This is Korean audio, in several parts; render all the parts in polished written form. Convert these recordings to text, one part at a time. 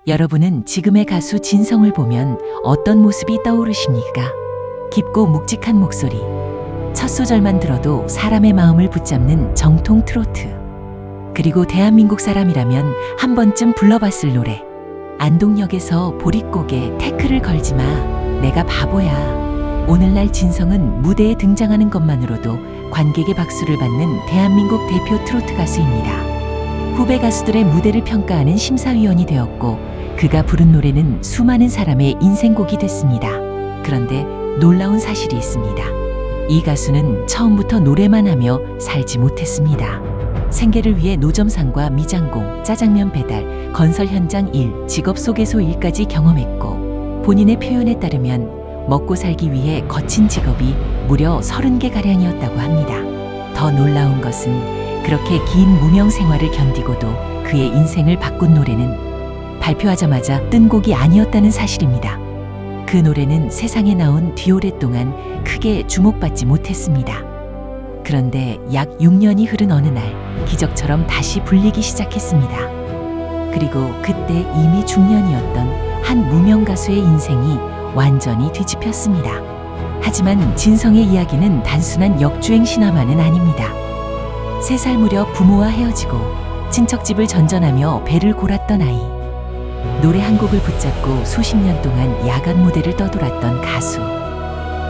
여러분은 지금의 가수 진성을 보면 어떤 모습이 떠오르십니까? 깊고 묵직한 목소리, 첫 소절만 들어도 사람의 마음을 붙잡는 정통 트로트. 그리고 대한민국 사람이라면 한 번쯤 불러봤을 노래. 안동역에서 보릿고개 태클을 걸지 마, 내가 바보야. 오늘날 진성은 무대에 등장하는 것만으로도 관객의 박수를 받는 대한민국 대표 트로트 가수입니다. 후배 가수들의 무대를 평가하는 심사위원이 되었고, 그가 부른 노래는 수많은 사람의 인생곡이 됐습니다. 그런데 놀라운 사실이 있습니다. 이 가수는 처음부터 노래만 하며 살지 못했습니다. 생계를 위해 노점상과 미장공, 짜장면 배달, 건설 현장 일, 직업 소개소 일까지 경험했고, 본인의 표현에 따르면 먹고 살기 위해 거친 직업이 무려 30개가량이었다고 합니다. 더 놀라운 것은 그렇게 긴 무명 생활을 견디고도 그의 인생을 바꾼 노래는 발표하자마자 뜬 곡이 아니었다는 사실입니다. 그 노래는 세상에 나온 뒤 오랫동안 크게 주목받지 못했습니다. 그런데 약 6년이 흐른 어느 날 기적처럼 다시 불리기 시작했습니다. 그리고 그때 이미 중년이었던 한 무명 가수의 인생이 완전히 뒤집혔습니다. 하지만 진성의 이야기는 단순한 역주행 신화만은 아닙니다. 3살 무렵 부모와 헤어지고 친척집을 전전하며 배를 골았던 아이. 노래 한 곡을 붙잡고 수십 년 동안 야간 무대를 떠돌았던 가수.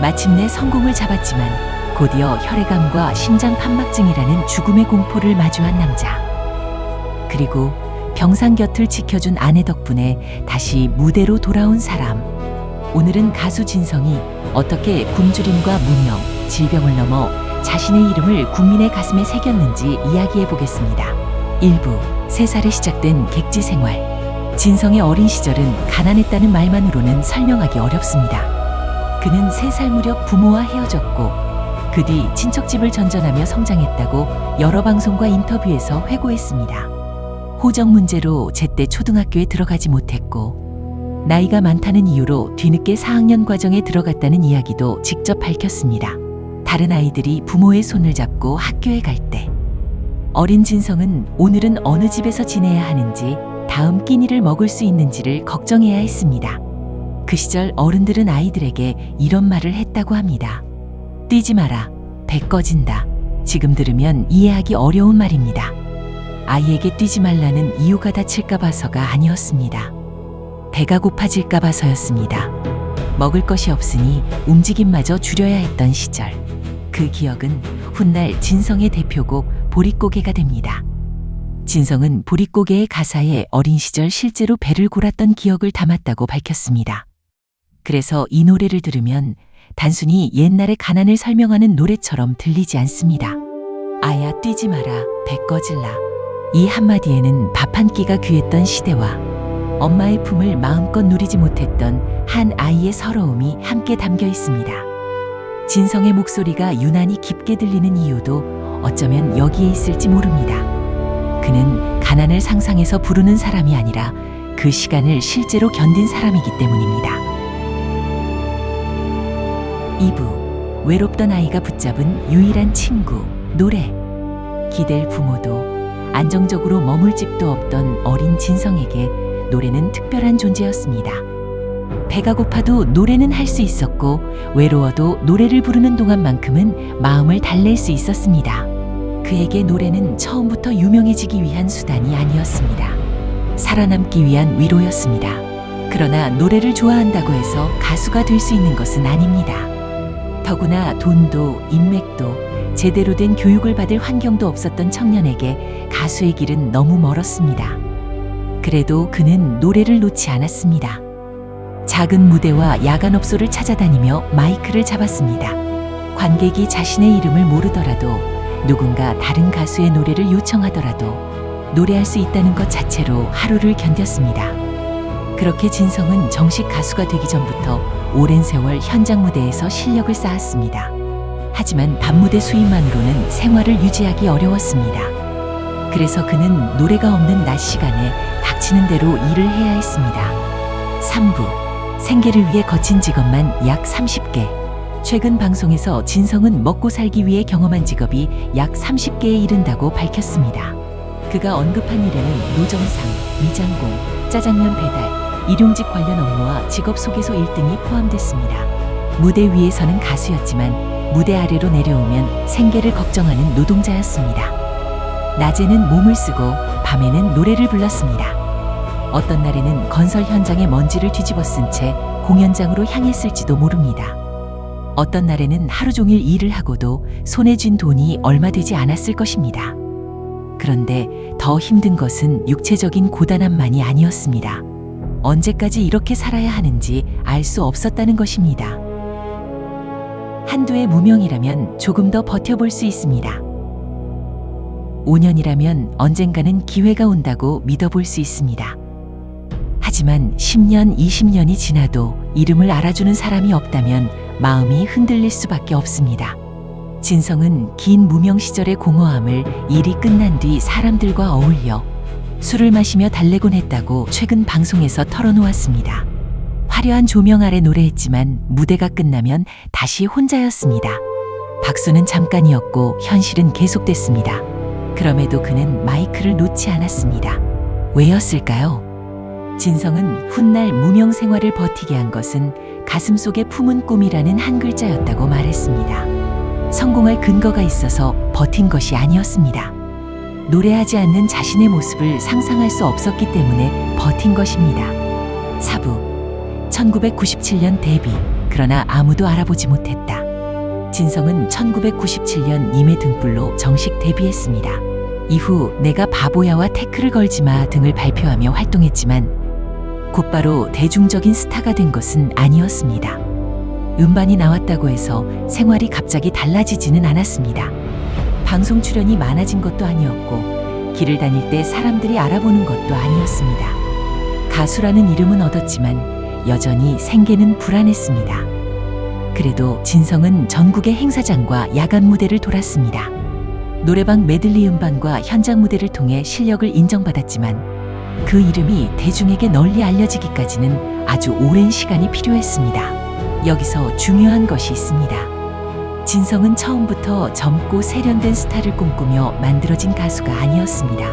마침내 성공을 잡았지만 곧이어 혈액암과 심장 판막증이라는 죽음의 공포를 마주한 남자. 그리고 병상 곁을 지켜준 아내 덕분에 다시 무대로 돌아온 사람. 오늘은 가수 진성이 어떻게 굶주림과 무명, 질병을 넘어 자신의 이름을 국민의 가슴에 새겼는지 이야기해 보겠습니다. 1부, 3살에 시작된 객지 생활. 진성의 어린 시절은 가난했다는 말만으로는 설명하기 어렵습니다. 그는 3살 무렵 부모와 헤어졌고 그 뒤 친척집을 전전하며 성장했다고 여러 방송과 인터뷰에서 회고했습니다. 호적 문제로 제때 초등학교에 들어가지 못했고 나이가 많다는 이유로 뒤늦게 4학년 과정에 들어갔다는 이야기도 직접 밝혔습니다. 다른 아이들이 부모의 손을 잡고 학교에 갈 때 어린 진성은 오늘은 어느 집에서 지내야 하는지 다음 끼니를 먹을 수 있는지를 걱정해야 했습니다. 그 시절 어른들은 아이들에게 이런 말을 했다고 합니다. 뛰지 마라, 배 꺼진다. 지금 들으면 이해하기 어려운 말입니다. 아이에게 뛰지 말라는 이유가 다칠까 봐서가 아니었습니다. 배가 고파질까 봐서였습니다. 먹을 것이 없으니 움직임마저 줄여야 했던 시절. 그 기억은 훗날 진성의 대표곡 보릿고개가 됩니다. 진성은 보릿고개의 가사에 어린 시절 실제로 배를 골았던 기억을 담았다고 밝혔습니다. 그래서 이 노래를 들으면 단순히 옛날의 가난을 설명하는 노래처럼 들리지 않습니다. 아야 뛰지 마라, 배 꺼질라. 이 한마디에는 밥 한 끼가 귀했던 시대와 엄마의 품을 마음껏 누리지 못했던 한 아이의 서러움이 함께 담겨 있습니다. 진성의 목소리가 유난히 깊게 들리는 이유도 어쩌면 여기에 있을지 모릅니다. 그는 가난을 상상해서 부르는 사람이 아니라 그 시간을 실제로 견딘 사람이기 때문입니다. 2부, 외롭던 아이가 붙잡은 유일한 친구, 노래. 기댈 부모도 안정적으로 머물 집도 없던 어린 진성에게 노래는 특별한 존재였습니다. 배가 고파도 노래는 할 수 있었고 외로워도 노래를 부르는 동안만큼은 마음을 달랠 수 있었습니다. 그에게 노래는 처음부터 유명해지기 위한 수단이 아니었습니다. 살아남기 위한 위로였습니다. 그러나 노래를 좋아한다고 해서 가수가 될 수 있는 것은 아닙니다. 더구나 돈도 인맥도 제대로 된 교육을 받을 환경도 없었던 청년에게 가수의 길은 너무 멀었습니다. 그래도 그는 노래를 놓지 않았습니다. 작은 무대와 야간업소를 찾아다니며 마이크를 잡았습니다. 관객이 자신의 이름을 모르더라도 누군가 다른 가수의 노래를 요청하더라도 노래할 수 있다는 것 자체로 하루를 견뎠습니다. 그렇게 진성은 정식 가수가 되기 전부터 오랜 세월 현장 무대에서 실력을 쌓았습니다. 하지만 밤무대 수입만으로는 생활을 유지하기 어려웠습니다. 그래서 그는 노래가 없는 낮 시간에 닥치는 대로 일을 해야 했습니다. 3부, 생계를 위해 거친 직업만 약 30개. 최근 방송에서 진성은 먹고 살기 위해 경험한 직업이 약 30개에 이른다고 밝혔습니다. 그가 언급한 일에는 노점상, 미장공, 짜장면 배달, 일용직 관련 업무와 직업 소개서 1등이 포함됐습니다. 무대 위에서는 가수였지만 무대 아래로 내려오면 생계를 걱정하는 노동자였습니다. 낮에는 몸을 쓰고 밤에는 노래를 불렀습니다. 어떤 날에는 건설 현장의 먼지를 뒤집어 쓴 채 공연장으로 향했을지도 모릅니다. 어떤 날에는 하루 종일 일을 하고도 손에 쥔 돈이 얼마 되지 않았을 것입니다. 그런데 더 힘든 것은 육체적인 고단함만이 아니었습니다. 언제까지 이렇게 살아야 하는지 알 수 없었다는 것입니다. 한두 해 무명이라면 조금 더 버텨볼 수 있습니다. 5년이라면 언젠가는 기회가 온다고 믿어볼 수 있습니다. 하지만 10년, 20년이 지나도 이름을 알아주는 사람이 없다면 마음이 흔들릴 수밖에 없습니다. 진성은 긴 무명 시절의 공허함을 일이 끝난 뒤 사람들과 어울려 술을 마시며 달래곤 했다고 최근 방송에서 털어놓았습니다. 화려한 조명 아래 노래했지만 무대가 끝나면 다시 혼자였습니다. 박수는 잠깐이었고 현실은 계속됐습니다. 그럼에도 그는 마이크를 놓지 않았습니다. 왜였을까요? 진성은 훗날 무명 생활을 버티게 한 것은 가슴속에 품은 꿈이라는 한 글자였다고 말했습니다. 성공할 근거가 있어서 버틴 것이 아니었습니다. 노래하지 않는 자신의 모습을 상상할 수 없었기 때문에 버틴 것입니다. 사부 1997년 데뷔. 그러나 아무도 알아보지 못했다. 진성은 1997년 님의 등불로 정식 데뷔했습니다. 이후 내가 바보야와 태클을 걸지마 등을 발표하며 활동했지만 곧바로 대중적인 스타가 된 것은 아니었습니다. 음반이 나왔다고 해서 생활이 갑자기 달라지지는 않았습니다. 방송 출연이 많아진 것도 아니었고 길을 다닐 때 사람들이 알아보는 것도 아니었습니다. 가수라는 이름은 얻었지만 여전히 생계는 불안했습니다. 그래도 진성은 전국의 행사장과 야간 무대를 돌았습니다. 노래방 메들리 음반과 현장 무대를 통해 실력을 인정받았지만 그 이름이 대중에게 널리 알려지기까지는 아주 오랜 시간이 필요했습니다. 여기서 중요한 것이 있습니다. 진성은 처음부터 젊고 세련된 스타를 꿈꾸며 만들어진 가수가 아니었습니다.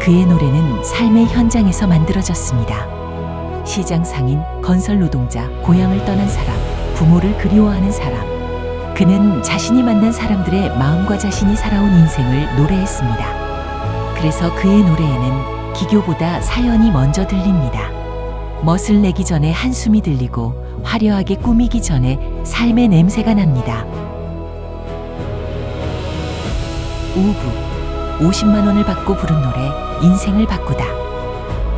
그의 노래는 삶의 현장에서 만들어졌습니다. 시장 상인, 건설 노동자, 고향을 떠난 사람, 부모를 그리워하는 사람. 그는 자신이 만난 사람들의 마음과 자신이 살아온 인생을 노래했습니다. 그래서 그의 노래에는 기교보다 사연이 먼저 들립니다. 멋을 내기 전에 한숨이 들리고 화려하게 꾸미기 전에 삶의 냄새가 납니다. 우부 50만 원을 받고 부른 노래 인생을 바꾸다.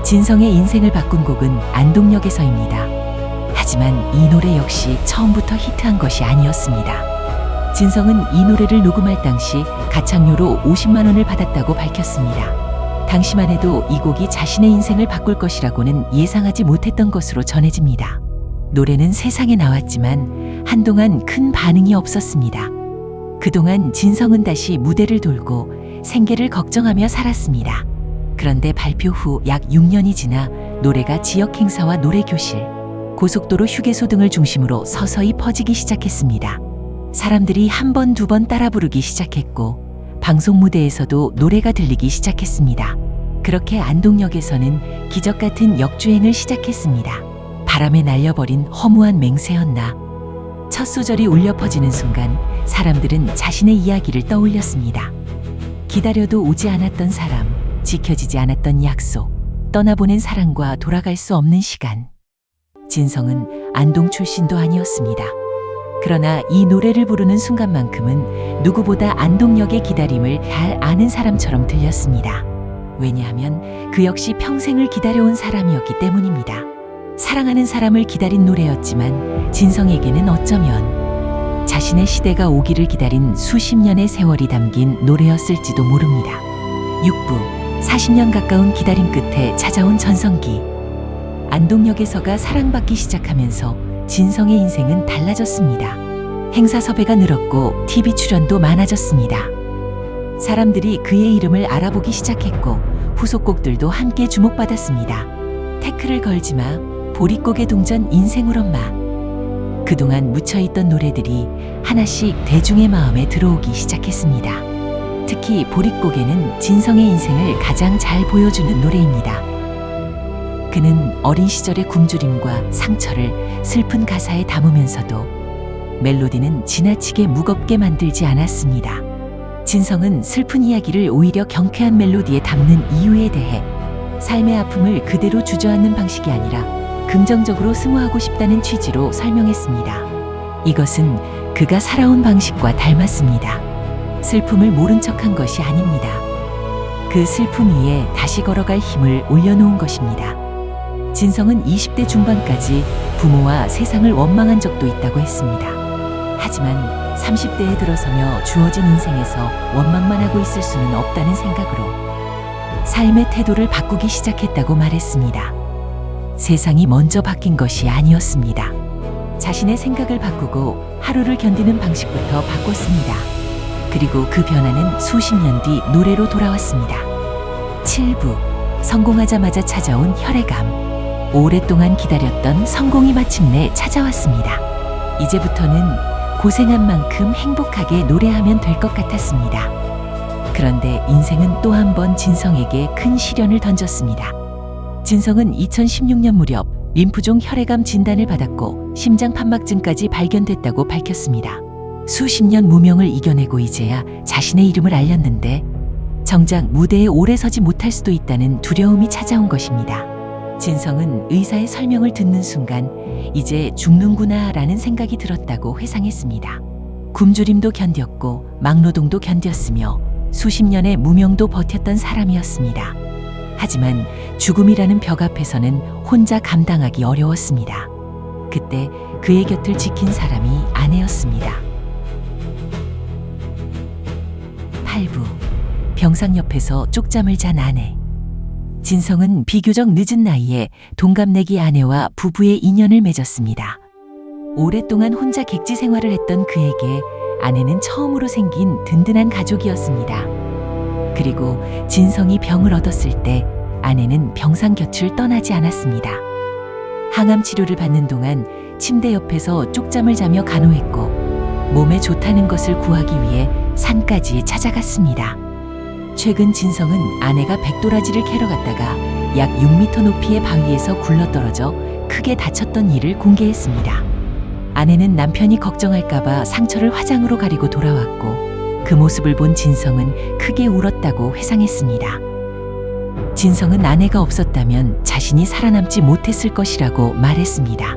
진성의 인생을 바꾼 곡은 안동역에서입니다. 하지만 이 노래 역시 처음부터 히트한 것이 아니었습니다. 진성은 이 노래를 녹음할 당시 가창료로 50만 원을 받았다고 밝혔습니다. 당시만 해도 이 곡이 자신의 인생을 바꿀 것이라고는 예상하지 못했던 것으로 전해집니다. 노래는 세상에 나왔지만 한동안 큰 반응이 없었습니다. 그동안 진성은 다시 무대를 돌고 생계를 걱정하며 살았습니다. 그런데 발표 후 약 6년이 지나 노래가 지역 행사와 노래교실, 고속도로 휴게소 등을 중심으로 서서히 퍼지기 시작했습니다. 사람들이 한 번, 두 번 따라 부르기 시작했고 방송 무대에서도 노래가 들리기 시작했습니다. 그렇게 안동역에서는 기적 같은 역주행을 시작했습니다. 바람에 날려버린 허무한 맹세였나. 첫 소절이 울려 퍼지는 순간 사람들은 자신의 이야기를 떠올렸습니다. 기다려도 오지 않았던 사람, 지켜지지 않았던 약속, 떠나보낸 사랑과 돌아갈 수 없는 시간. 진성은 안동 출신도 아니었습니다. 그러나 이 노래를 부르는 순간만큼은 누구보다 안동역의 기다림을 잘 아는 사람처럼 들렸습니다. 왜냐하면 그 역시 평생을 기다려온 사람이었기 때문입니다. 사랑하는 사람을 기다린 노래였지만 진성에게는 어쩌면 자신의 시대가 오기를 기다린 수십 년의 세월이 담긴 노래였을지도 모릅니다. 6부 40년 가까운 기다림 끝에 찾아온 전성기. 안동역에서가 사랑받기 시작하면서 진성의 인생은 달라졌습니다. 행사 섭외가 늘었고 TV 출연도 많아졌습니다. 사람들이 그의 이름을 알아보기 시작했고 후속곡들도 함께 주목받았습니다. 태클을 걸지마, 보릿고개 동전 인생울 엄마. 그동안 묻혀있던 노래들이 하나씩 대중의 마음에 들어오기 시작했습니다. 특히 보릿고개는 진성의 인생을 가장 잘 보여주는 노래입니다. 그는 어린 시절의 굶주림과 상처를 슬픈 가사에 담으면서도 멜로디는 지나치게 무겁게 만들지 않았습니다. 진성은 슬픈 이야기를 오히려 경쾌한 멜로디에 담는 이유에 대해 삶의 아픔을 그대로 주저앉는 방식이 아니라 긍정적으로 승화하고 싶다는 취지로 설명했습니다. 이것은 그가 살아온 방식과 닮았습니다. 슬픔을 모른 척한 것이 아닙니다. 그 슬픔 위에 다시 걸어갈 힘을 올려놓은 것입니다. 진성은 20대 중반까지 부모와 세상을 원망한 적도 있다고 했습니다. 하지만 30대에 들어서며 주어진 인생에서 원망만 하고 있을 수는 없다는 생각으로 삶의 태도를 바꾸기 시작했다고 말했습니다. 세상이 먼저 바뀐 것이 아니었습니다. 자신의 생각을 바꾸고 하루를 견디는 방식부터 바꿨습니다. 그리고 그 변화는 수십 년 뒤 노래로 돌아왔습니다. 7부 성공하자마자 찾아온 혈액암. 오랫동안 기다렸던 성공이 마침내 찾아왔습니다. 이제부터는 고생한 만큼 행복하게 노래하면 될 것 같았습니다. 그런데 인생은 또 한 번 진성에게 큰 시련을 던졌습니다. 진성은 2016년 무렵 림프종 혈액암 진단을 받았고 심장 판막증까지 발견됐다고 밝혔습니다. 수십 년 무명을 이겨내고 이제야 자신의 이름을 알렸는데 정작 무대에 오래 서지 못할 수도 있다는 두려움이 찾아온 것입니다. 진성은 의사의 설명을 듣는 순간 이제 죽는구나 라는 생각이 들었다고 회상했습니다. 굶주림도 견뎠고 막노동도 견뎠으며 수십 년의 무명도 버텼던 사람이었습니다. 하지만 죽음이라는 벽 앞에서는 혼자 감당하기 어려웠습니다. 그때 그의 곁을 지킨 사람이 아내였습니다. 8부 병상 옆에서 쪽잠을 잔 아내. 진성은 비교적 늦은 나이에 동갑내기 아내와 부부의 인연을 맺었습니다. 오랫동안 혼자 객지 생활을 했던 그에게 아내는 처음으로 생긴 든든한 가족이었습니다. 그리고 진성이 병을 얻었을 때 아내는 병상 곁을 떠나지 않았습니다. 항암 치료를 받는 동안 침대 옆에서 쪽잠을 자며 간호했고 몸에 좋다는 것을 구하기 위해 산까지 찾아갔습니다. 최근 진성은 아내가 백도라지를 캐러 갔다가 약 6m 높이의 바위에서 굴러떨어져 크게 다쳤던 일을 공개했습니다. 아내는 남편이 걱정할까봐 상처를 화장으로 가리고 돌아왔고 그 모습을 본 진성은 크게 울었다고 회상했습니다. 진성은 아내가 없었다면 자신이 살아남지 못했을 것이라고 말했습니다.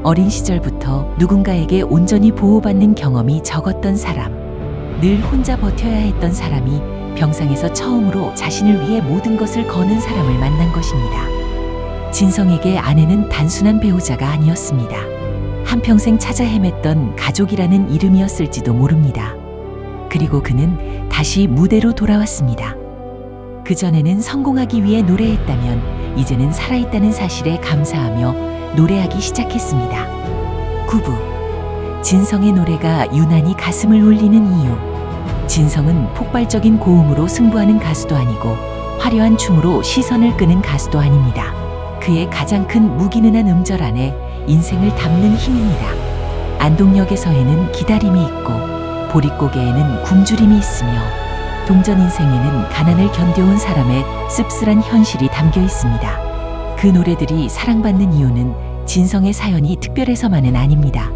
어린 시절부터 누군가에게 온전히 보호받는 경험이 적었던 사람, 늘 혼자 버텨야 했던 사람이 병상에서 처음으로 자신을 위해 모든 것을 거는 사람을 만난 것입니다. 진성에게 아내는 단순한 배우자가 아니었습니다. 한평생 찾아 헤맸던 가족이라는 이름이었을지도 모릅니다. 그리고 그는 다시 무대로 돌아왔습니다. 그전에는 성공하기 위해 노래했다면 이제는 살아있다는 사실에 감사하며 노래하기 시작했습니다. 9부 진성의 노래가 유난히 가슴을 울리는 이유. 진성은 폭발적인 고음으로 승부하는 가수도 아니고 화려한 춤으로 시선을 끄는 가수도 아닙니다. 그의 가장 큰 무기능한 음절 안에 인생을 담는 힘입니다. 안동역에서에는 기다림이 있고 보릿고개에는 굶주림이 있으며 동전 인생에는 가난을 견뎌온 사람의 씁쓸한 현실이 담겨 있습니다. 그 노래들이 사랑받는 이유는 진성의 사연이 특별해서만은 아닙니다.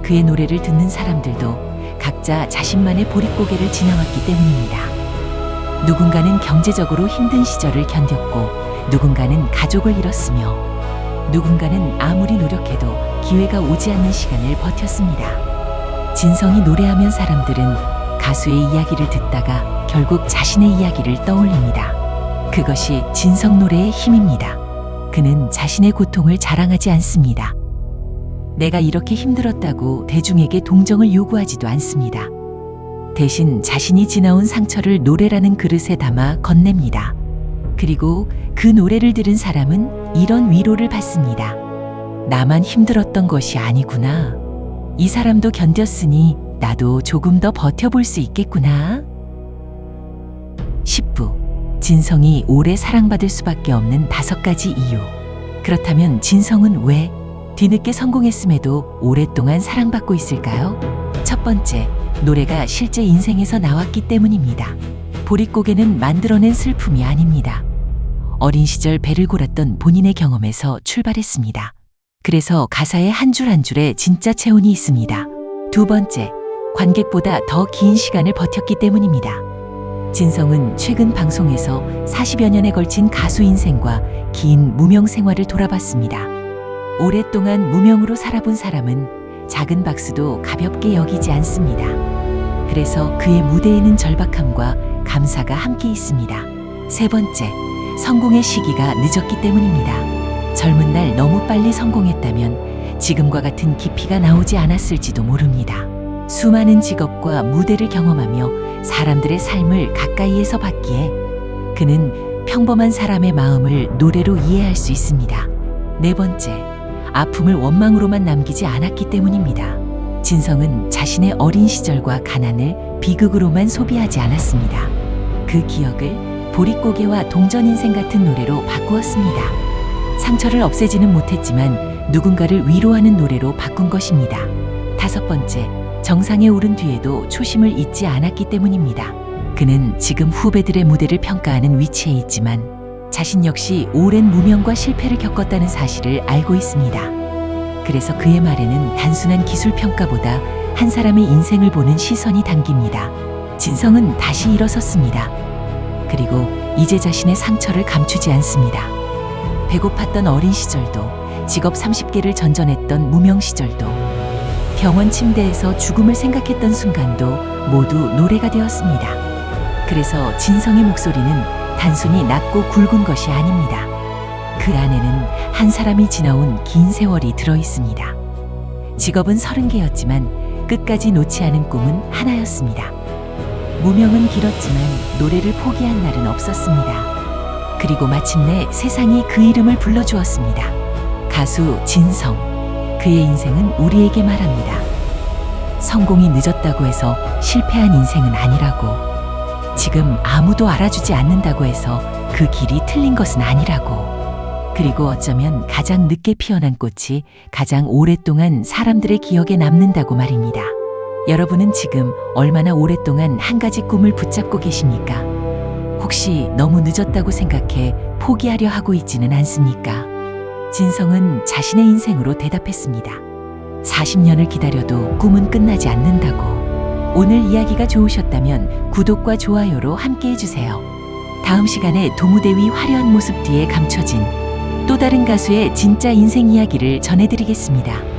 그의 노래를 듣는 사람들도 각자 자신만의 보릿고개를 지나왔기 때문입니다. 누군가는 경제적으로 힘든 시절을 견뎠고 누군가는 가족을 잃었으며 누군가는 아무리 노력해도 기회가 오지 않는 시간을 버텼습니다. 진성이 노래하면 사람들은 가수의 이야기를 듣다가 결국 자신의 이야기를 떠올립니다. 그것이 진성 노래의 힘입니다. 그는 자신의 고통을 자랑하지 않습니다. 내가 이렇게 힘들었다고 대중에게 동정을 요구하지도 않습니다. 대신 자신이 지나온 상처를 노래라는 그릇에 담아 건넵니다. 그리고 그 노래를 들은 사람은 이런 위로를 받습니다. 나만 힘들었던 것이 아니구나. 이 사람도 견뎠으니 나도 조금 더 버텨볼 수 있겠구나. 10부 진성이 오래 사랑받을 수밖에 없는 5가지 이유. 그렇다면 진성은 왜 뒤늦게 성공했음에도 오랫동안 사랑받고 있을까요? 첫 번째, 노래가 실제 인생에서 나왔기 때문입니다. 보릿고개는 만들어낸 슬픔이 아닙니다. 어린 시절 배를 골았던 본인의 경험에서 출발했습니다. 그래서 가사의 한 줄 한 줄에 진짜 체온이 있습니다. 두 번째, 관객보다 더 긴 시간을 버텼기 때문입니다. 진성은 최근 방송에서 40여 년에 걸친 가수 인생과 긴 무명 생활을 돌아봤습니다. 오랫동안 무명으로 살아본 사람은 작은 박수도 가볍게 여기지 않습니다. 그래서 그의 무대에는 절박함과 감사가 함께 있습니다. 세 번째, 성공의 시기가 늦었기 때문입니다. 젊은 날 너무 빨리 성공했다면 지금과 같은 깊이가 나오지 않았을지도 모릅니다. 수많은 직업과 무대를 경험하며 사람들의 삶을 가까이에서 봤기에 그는 평범한 사람의 마음을 노래로 이해할 수 있습니다. 네 번째, 아픔을 원망으로만 남기지 않았기 때문입니다. 진성은 자신의 어린 시절과 가난을 비극으로만 소비하지 않았습니다. 그 기억을 보릿고개와 동전 인생 같은 노래로 바꾸었습니다. 상처를 없애지는 못했지만 누군가를 위로하는 노래로 바꾼 것입니다. 다섯 번째, 정상에 오른 뒤에도 초심을 잊지 않았기 때문입니다. 그는 지금 후배들의 무대를 평가하는 위치에 있지만 자신 역시 오랜 무명과 실패를 겪었다는 사실을 알고 있습니다. 그래서 그의 말에는 단순한 기술 평가보다 한 사람의 인생을 보는 시선이 담깁니다. 진성은 다시 일어섰습니다. 그리고 이제 자신의 상처를 감추지 않습니다. 배고팠던 어린 시절도, 직업 30개를 전전했던 무명 시절도, 병원 침대에서 죽음을 생각했던 순간도 모두 노래가 되었습니다. 그래서 진성의 목소리는 단순히 낮고 굵은 것이 아닙니다. 그 안에는 한 사람이 지나온 긴 세월이 들어 있습니다. 직업은 30개였지만 끝까지 놓지 않은 꿈은 하나였습니다. 무명은 길었지만 노래를 포기한 날은 없었습니다. 그리고 마침내 세상이 그 이름을 불러주었습니다. 가수 진성. 그의 인생은 우리에게 말합니다. 성공이 늦었다고 해서 실패한 인생은 아니라고. 지금 아무도 알아주지 않는다고 해서 그 길이 틀린 것은 아니라고. 그리고 어쩌면 가장 늦게 피어난 꽃이 가장 오랫동안 사람들의 기억에 남는다고 말입니다. 여러분은 지금 얼마나 오랫동안 한 가지 꿈을 붙잡고 계십니까? 혹시 너무 늦었다고 생각해 포기하려 하고 있지는 않습니까? 진성은 자신의 인생으로 대답했습니다. 40년을 기다려도 꿈은 끝나지 않는다고. 오늘 이야기가 좋으셨다면 구독과 좋아요로 함께 해주세요. 다음 시간에 도무대 위 화려한 모습 뒤에 감춰진 또 다른 가수의 진짜 인생 이야기를 전해드리겠습니다.